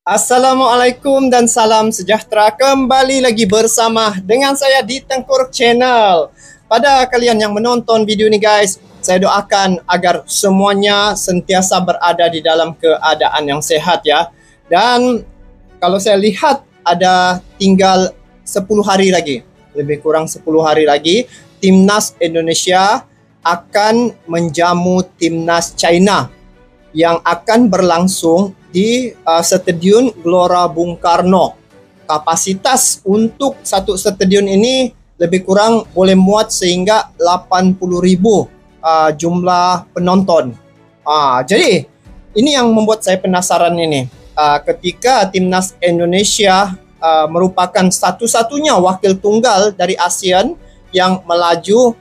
Assalamualaikum dan salam sejahtera. Kembali lagi bersama dengan saya di Tengkuruk Channel. Pada kalian yang menonton video ini guys, saya doakan agar semuanya sentiasa berada di dalam keadaan yang sehat ya. Dan kalau saya lihat ada tinggal 10 hari lagi, lebih kurang 10 hari lagi, Timnas Indonesia akan menjamu Timnas China yang akan berlangsung di Stadion Gelora Bung Karno. Kapasitas untuk satu stadion ini lebih kurang boleh muat sehingga 80.000 jumlah penonton. Jadi ini yang membuat saya penasaran ini. Ketika Timnas Indonesia merupakan satu-satunya wakil tunggal dari ASEAN yang melaju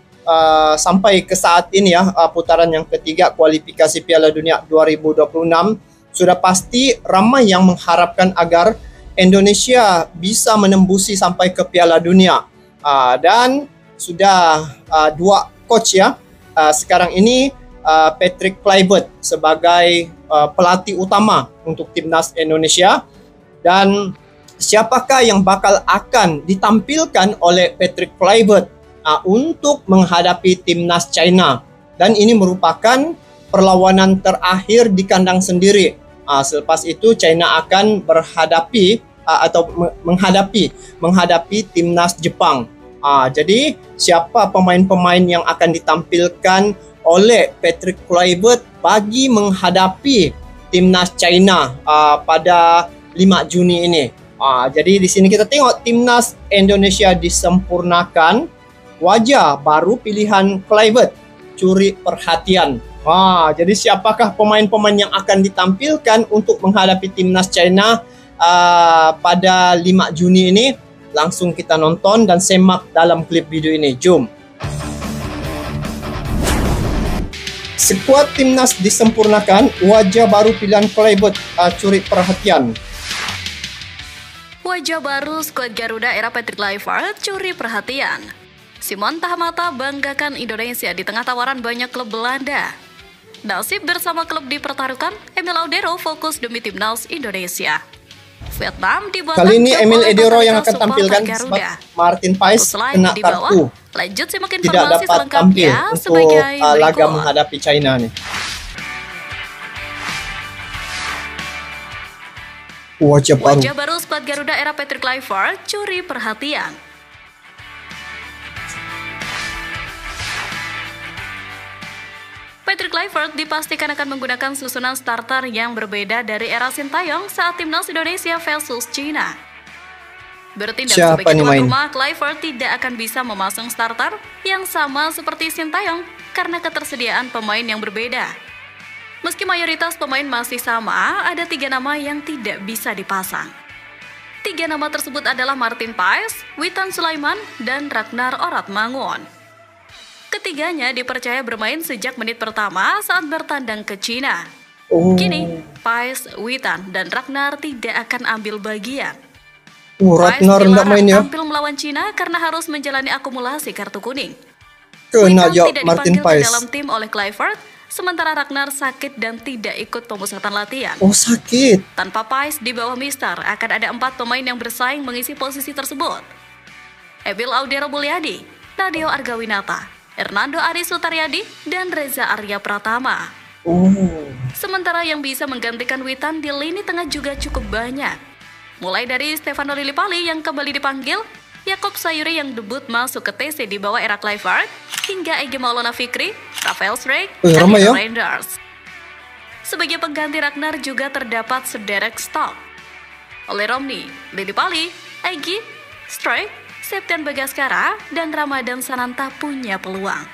sampai ke saat ini ya, putaran yang ketiga kualifikasi Piala Dunia 2026, sudah pasti ramai yang mengharapkan agar Indonesia bisa menembusi sampai ke Piala Dunia. Dan sudah dua coach ya. Sekarang ini Patrick Kluivert sebagai pelatih utama untuk Timnas Indonesia. Dan siapakah yang bakal akan ditampilkan oleh Patrick Kluivert untuk menghadapi Timnas China? Dan ini merupakan perlawanan terakhir di kandang sendiri. Selepas itu China akan berhadapi atau menghadapi Timnas Jepang. Jadi siapa pemain-pemain yang akan ditampilkan oleh Patrick Kluivert bagi menghadapi Timnas China pada 5 Juni ini? Jadi di sini kita tengok Timnas Indonesia disempurnakan. Wajah baru pilihan Kluivert curi perhatian. Jadi siapakah pemain-pemain yang akan ditampilkan untuk menghadapi Timnas China pada 5 Juni ini? Langsung kita nonton dan semak dalam klip video ini. Jom. Skuad Timnas disempurnakan, wajah baru pilihan Kluivert curi perhatian. Wajah baru skuad Garuda era Patrick Kluivert curi perhatian. Simon Tahamata banggakan Indonesia di tengah tawaran banyak klub Belanda. Nasib bersama klub dipertaruhkan, Emil Audero fokus demi Timnas Indonesia. Vietnam dibuat kali ini Emil Audero yang akan tampilkan sebab Martin Paes kena kartu. Lanjut simak tidak informasi dapat tampil untuk laga berikut. menghadapi China nih. Wajah baru skuad Garuda era Patrick Kluivert curi perhatian. Patrick Kluivert dipastikan akan menggunakan susunan starter yang berbeda dari era Sintayong saat Timnas Indonesia versus China. Bertindak sebagai tuan rumah, Kluivert tidak akan bisa memasang starter yang sama seperti Sintayong karena ketersediaan pemain yang berbeda. Meski mayoritas pemain masih sama, ada 3 nama yang tidak bisa dipasang. 3 nama tersebut adalah Martin Paes, Witan Sulaiman, dan Ragnar Oratmangun. Ketiganya dipercaya bermain sejak menit pertama saat bertandang ke China. Kini, Paes, Witan, dan Ragnar tidak akan ambil bagian. Ragnar tidak main ya. Tampil melawan China karena harus menjalani akumulasi kartu kuning. Kena Witan tidak Martin dipanggil Paes ke dalam tim oleh Kluivert, sementara Ragnar sakit dan tidak ikut pemusatan latihan. Sakit. Tanpa Paes di bawah Mister, akan ada 4 pemain yang bersaing mengisi posisi tersebut. Emil Audero Mulyadi, Nadeo Argawinata, Hernando Ari Sutaryadi, dan Reza Arya Pratama. Sementara yang bisa menggantikan Witan di lini tengah juga cukup banyak. Mulai dari Stefano Lillipali yang kembali dipanggil, Yakob Sayuri yang debut masuk ke TC di bawah era Kluivert, hingga Egy Maulana Fikri, Rafael Strijk, dan Reinders. Sebagai pengganti Ragnar juga terdapat sederek stok. Oleh Romney, Lillipali, Egy, Strijk, Septian Bagaskara, dan Ramadan Sananta punya peluang.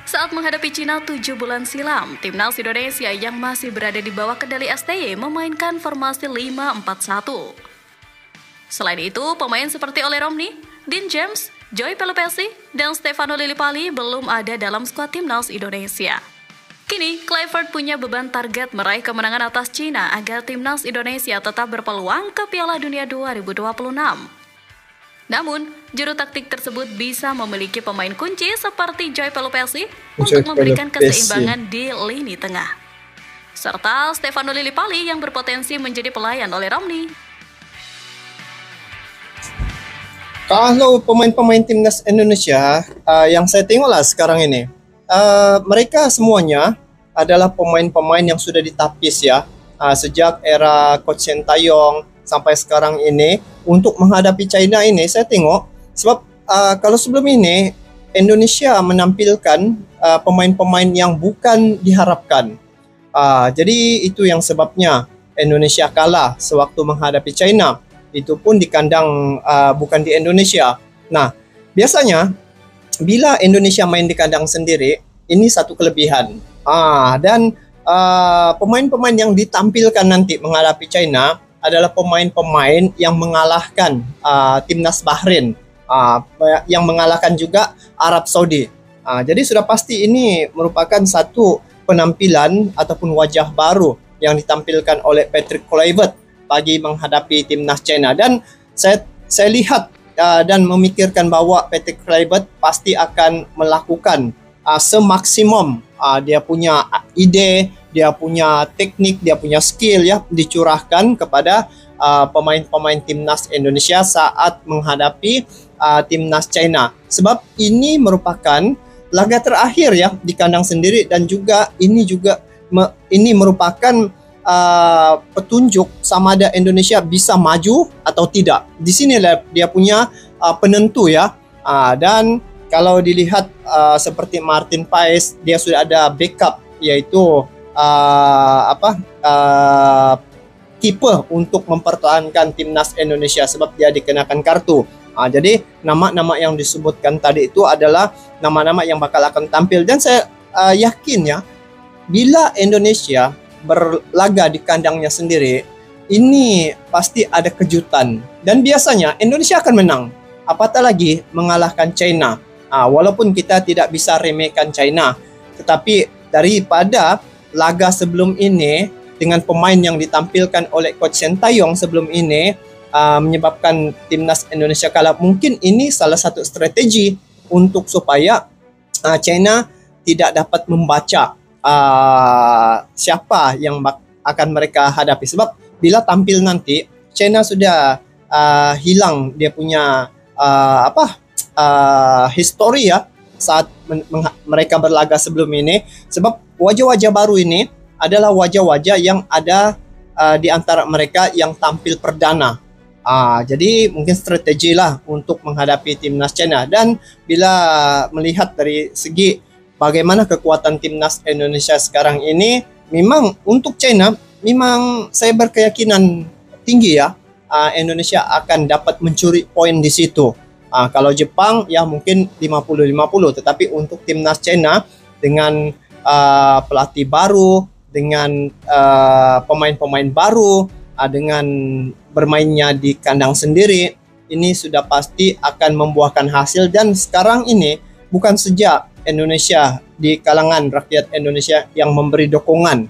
Saat menghadapi Cina 7 bulan silam, Timnas Indonesia yang masih berada di bawah kendali STY memainkan formasi 5-4-1. Selain itu, pemain seperti Ole Romney, Dean James, Joy Pelupesi, dan Stefano Lillipali belum ada dalam skuad Timnas Indonesia. Kini, Kluivert punya beban target meraih kemenangan atas Cina agar Timnas Indonesia tetap berpeluang ke Piala Dunia 2026. Namun, juru taktik tersebut bisa memiliki pemain kunci seperti Joy Pelupesi untuk memberikan keseimbangan di lini tengah. serta Stefano Lillipali yang berpotensi menjadi pelayan oleh Romney. Kalau pemain-pemain timnas Indonesia yang saya tengoklah sekarang ini, mereka semuanya adalah pemain-pemain yang sudah ditapis ya, sejak era Coach Sintayong sampai sekarang ini untuk menghadapi China ini. Saya tengok sebab kalau sebelum ini Indonesia menampilkan pemain-pemain yang bukan diharapkan. Jadi itu yang sebabnya Indonesia kalah sewaktu menghadapi China. Itu pun di kandang bukan di Indonesia. Nah, biasanya bila Indonesia main di kandang sendiri, ini satu kelebihan. Dan pemain-pemain yang ditampilkan nanti menghadapi China adalah pemain-pemain yang mengalahkan timnas Bahrain, yang mengalahkan juga Arab Saudi. Jadi sudah pasti ini merupakan satu penampilan ataupun wajah baru yang ditampilkan oleh Patrick Kluivert bagi menghadapi timnas China. Dan saya lihat dan memikirkan bahawa Patrick Kluivert pasti akan melakukan semaksimum dia punya ide, dia punya teknik, dia punya skill ya, dicurahkan kepada pemain-pemain timnas Indonesia saat menghadapi timnas China. Sebab ini merupakan laga terakhir ya di kandang sendiri, dan juga ini merupakan petunjuk sama ada Indonesia bisa maju atau tidak. Di sinilah dia punya penentu ya. Dan kalau dilihat seperti Martin Paes, dia sudah ada backup, yaitu kiper untuk mempertahankan timnas Indonesia sebab dia dikenakan kartu. Jadi nama-nama yang disebutkan tadi itu adalah nama-nama yang bakal akan tampil, dan saya yakin ya, bila Indonesia berlaga di kandangnya sendiri, ini pasti ada kejutan, dan biasanya Indonesia akan menang, apatah lagi mengalahkan China. Walaupun kita tidak bisa remehkan China, tetapi daripada laga sebelum ini dengan pemain yang ditampilkan oleh Coach Sintayong sebelum ini menyebabkan timnas Indonesia kalah, mungkin ini salah satu strategi untuk supaya China tidak dapat membaca siapa yang akan mereka hadapi. Sebab bila tampil nanti, China sudah hilang dia punya histori ya saat mereka berlaga sebelum ini. Sebab wajah-wajah baru ini adalah wajah-wajah yang ada di antara mereka yang tampil perdana. Jadi mungkin strategi lah untuk menghadapi timnas China. Dan bila melihat dari segi bagaimana kekuatan timnas Indonesia sekarang ini, memang untuk China, memang saya berkeyakinan tinggi ya, Indonesia akan dapat mencuri poin di situ. Kalau Jepang ya mungkin 50-50, tetapi untuk timnas China dengan pelatih baru, dengan pemain-pemain baru, dengan bermainnya di kandang sendiri, ini sudah pasti akan membuahkan hasil. Dan sekarang ini bukan saja Indonesia di kalangan rakyat Indonesia yang memberi dukungan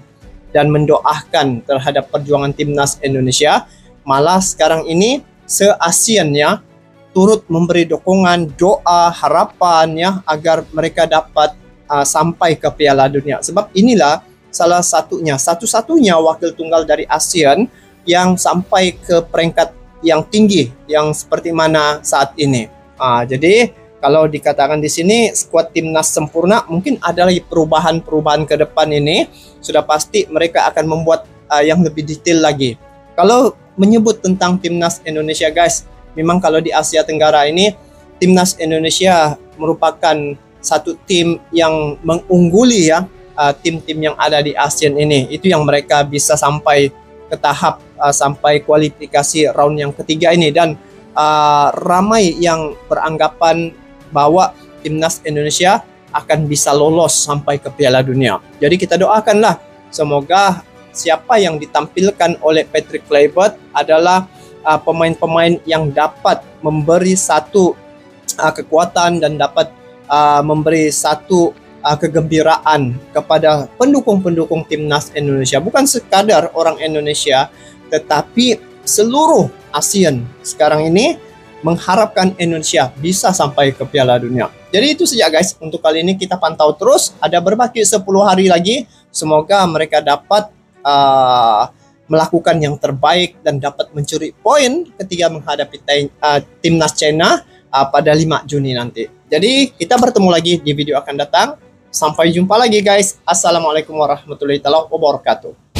dan mendoakan terhadap perjuangan timnas Indonesia, malah sekarang ini se-ASEAN ya turut memberi dukungan, doa, harapan ya agar mereka dapat sampai ke Piala Dunia. Sebab inilah salah satunya, satu-satunya wakil tunggal dari ASEAN yang sampai ke peringkat yang tinggi yang seperti mana saat ini. Jadi kalau dikatakan di sini skuad timnas sempurna, mungkin ada lagi perubahan-perubahan ke depan ini. Sudah pasti mereka akan membuat yang lebih detail lagi. Kalau menyebut tentang timnas Indonesia guys, memang kalau di Asia Tenggara ini, timnas Indonesia merupakan satu tim yang mengungguli ya tim-tim yang ada di ASEAN ini. Itu yang mereka bisa sampai ke tahap sampai kualifikasi round yang ketiga ini. Dan ramai yang beranggapan bahwa timnas Indonesia akan bisa lolos sampai ke Piala Dunia. Jadi kita doakanlah semoga siapa yang ditampilkan oleh Patrick Kluivert adalah pemain-pemain yang dapat memberi satu kekuatan dan dapat memberi satu kegembiraan kepada pendukung-pendukung timnas Indonesia. Bukan sekadar orang Indonesia, tetapi seluruh ASEAN sekarang ini mengharapkan Indonesia bisa sampai ke Piala Dunia. Jadi itu saja guys, untuk kali ini kita pantau terus. Ada berbaki 10 hari lagi. Semoga mereka dapat melakukan yang terbaik dan dapat mencuri poin ketika menghadapi timnas China pada 5 Juni nanti. Jadi kita bertemu lagi di video akan datang. Sampai jumpa lagi guys. Assalamualaikum warahmatullahi wabarakatuh.